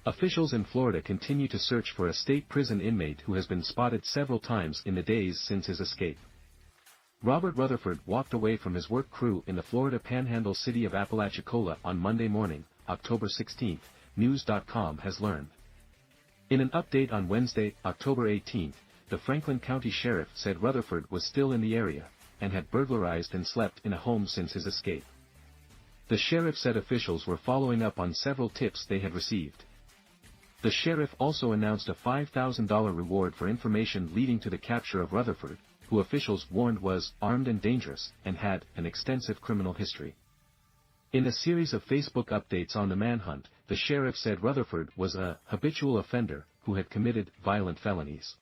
Officials in Florida continue to search for a state prison inmate who has been spotted several times in the days since his escape. Robert Rutherford walked away from his work crew in the Florida Panhandle city of Apalachicola on Monday morning, October 16, News.com has learned. In an update on Wednesday, October 18, the Franklin County Sheriff said Rutherford was still in the area, and had burglarized and slept in a home since his escape. The sheriff said officials were following up on several tips they had received. The sheriff also announced a $5,000 reward for information leading to the capture of Rutherford, who officials warned was armed and dangerous and had an extensive criminal history. In a series of Facebook updates on the manhunt, the sheriff said Rutherford was a habitual offender who had committed violent felonies.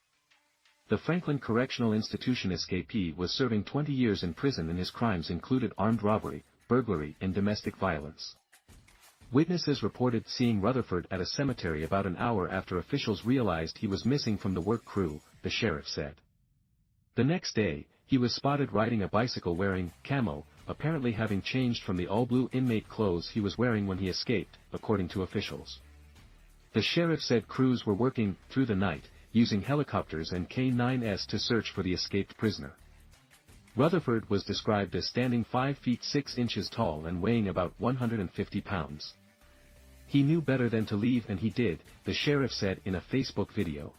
The Franklin Correctional Institution escapee was serving 20 years in prison and his crimes included armed robbery, burglary and domestic violence. Witnesses reported seeing Rutherford at a cemetery about an hour after officials realized he was missing from the work crew, the sheriff said. The next day, he was spotted riding a bicycle wearing camo, apparently having changed from the all-blue inmate clothes he was wearing when he escaped, according to officials. The sheriff said crews were working through the night, using helicopters and K-9s to search for the escaped prisoner. Rutherford was described as standing 5 feet 6 inches tall and weighing about 150 pounds. He knew better than to leave and he did, the sheriff said in a Facebook video.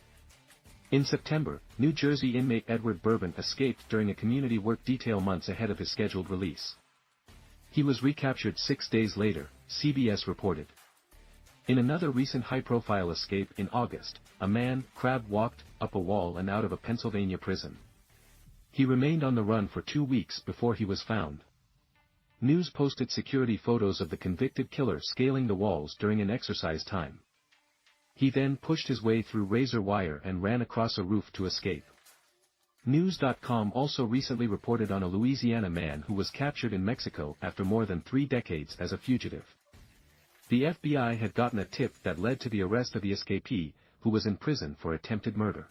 In September, New Jersey inmate Edward Bourbon escaped during a community work detail months ahead of his scheduled release. He was recaptured 6 days later, CBS reported. In another recent high-profile escape in August, a man crab-walked up a wall and out of a Pennsylvania prison. He remained on the run for 2 weeks before he was found. News posted security photos of the convicted killer scaling the walls during an exercise time. He then pushed his way through razor wire and ran across a roof to escape. News.com also recently reported on a Louisiana man who was captured in Mexico after more than 3 decades as a fugitive. The FBI had gotten a tip that led to the arrest of the escapee, who was in prison for attempted murder.